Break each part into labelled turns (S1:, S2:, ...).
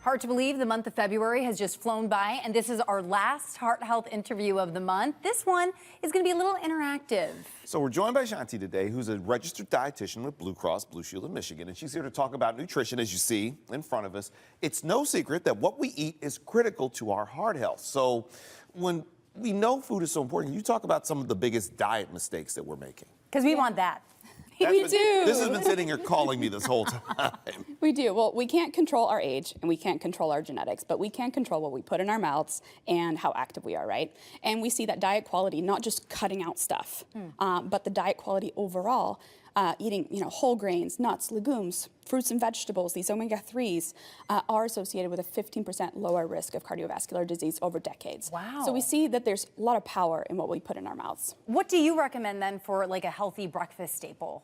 S1: Hard to believe the month of February has just flown by, and this is our last Heart Health interview of the month. This one is going to be a little interactive.
S2: So we're joined by Shanthi today, who's a registered dietitian with Blue Cross Blue Shield of Michigan, and she's here to talk about nutrition, as you see in front of us. It's no secret that what we eat is critical to our heart health. So when we know food is so important, you talk about some of the biggest diet mistakes that we're making.
S1: Because we want that.
S3: We do.
S2: This has been sitting here calling me this whole time.
S3: We do. Well, we can't control our age and we can't control our genetics, but we can control what we put in our mouths and how active we are, right? And we see that diet quality, not just cutting out stuff, but the diet quality overall, eating whole grains, nuts, legumes, fruits and vegetables, these omega-3s are associated with a 15% lower risk of cardiovascular disease over decades.
S1: Wow.
S3: So we see that there's a lot of power in what we put in our mouths.
S1: What do you recommend then for like a healthy breakfast staple?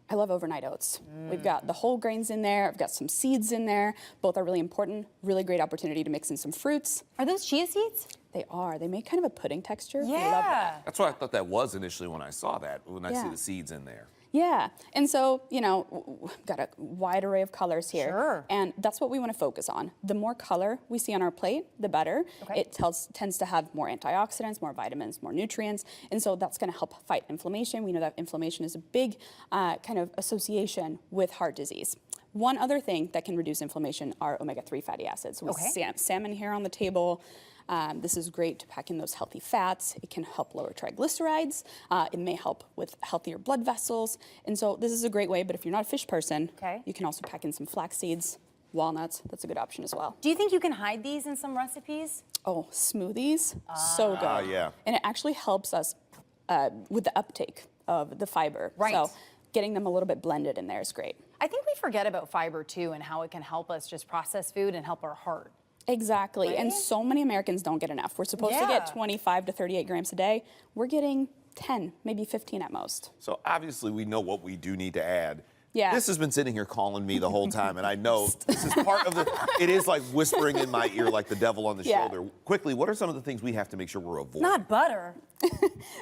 S3: I love overnight oats. We've got the whole grains in there. I've got some seeds in there. Both are really important. Really great opportunity to mix in some fruits.
S1: Are those chia seeds?
S3: They are. They make kind of a pudding texture.
S1: Yeah.
S3: I love that.
S2: That's what I thought that was initially when I saw that, when I see the seeds in there.
S3: Yeah, and so, we've got a wide array of colors here.
S1: Sure.
S3: And that's what we want to focus on. The more color we see on our plate, the better.
S1: Okay.
S3: It tends to have more antioxidants, more vitamins, more nutrients, and so that's going to help fight inflammation. We know that inflammation is a big kind of association with heart disease. One other thing that can reduce inflammation are omega-3 fatty acids. We see salmon here on the table. This is great to pack in those healthy fats. It can help lower triglycerides. It may help with healthier blood vessels. And so this is a great way, but if you're not a fish person, you can also pack in some flax seeds, walnuts. That's a good option as well.
S1: Do you think you can hide these in some recipes?
S3: Oh, smoothies, so good.
S2: Yeah.
S3: And it actually helps us with the uptake of the fiber.
S1: Right.
S3: So getting them a little bit blended in there is great.
S1: I think we forget about fiber too and how it can help us just process food and help our heart.
S3: Exactly,
S1: Right?
S3: and so many Americans don't get enough. We're supposed to get 25 to 38 grams a day. We're getting 10, maybe 15 at most.
S2: So obviously we know what we do need to add.
S3: Yeah.
S2: This has been sitting here calling me the whole time, and I know this is part of it is like whispering in my ear like the devil on the shoulder. Quickly, what are some of the things we have to make sure we're avoiding?
S1: Not butter.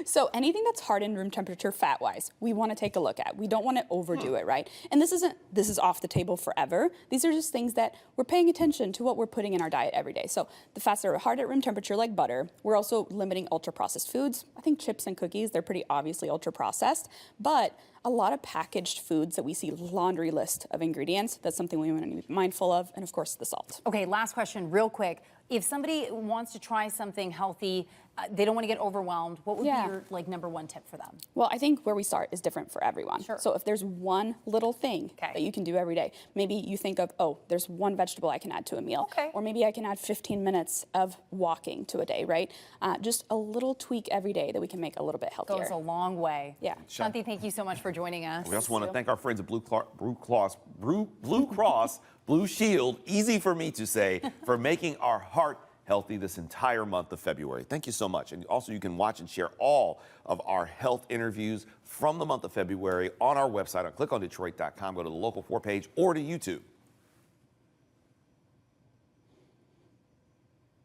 S3: So anything that's hard in room temperature fat-wise, we want to take a look at. We don't want to overdo it, right? And this is off the table forever. These are just things that we're paying attention to what we're putting in our diet every day. So the fats that are hard at room temperature, like butter, we're also limiting ultra-processed foods. I think chips and cookies, they're pretty obviously ultra-processed, but a lot of packaged foods that we see laundry list of ingredients, that's something we want to be mindful of, and of course the salt.
S1: Okay, last question, real quick. If somebody wants to try something healthy, they don't want to get overwhelmed, what would be your number one tip for them?
S3: Well, I think where we start is different for everyone.
S1: Sure.
S3: So if there's one little thing that you can do every day, maybe you think of, oh, there's one vegetable I can add to a meal.
S1: Okay.
S3: Or maybe I can add 15 minutes of walking to a day, right? Just a little tweak every day that we can make a little bit healthier.
S1: Goes a long way.
S3: Yeah.
S1: Shanthi, thank you so much for joining us.
S2: We also want to thank our friends at Blue Cross Blue Shield, easy for me to say, for making our heart healthy this entire month of February. Thank you so much. And also you can watch and share all of our health interviews from the month of February on our website on clickondetroit.com. Go to the Local 4 page or to YouTube.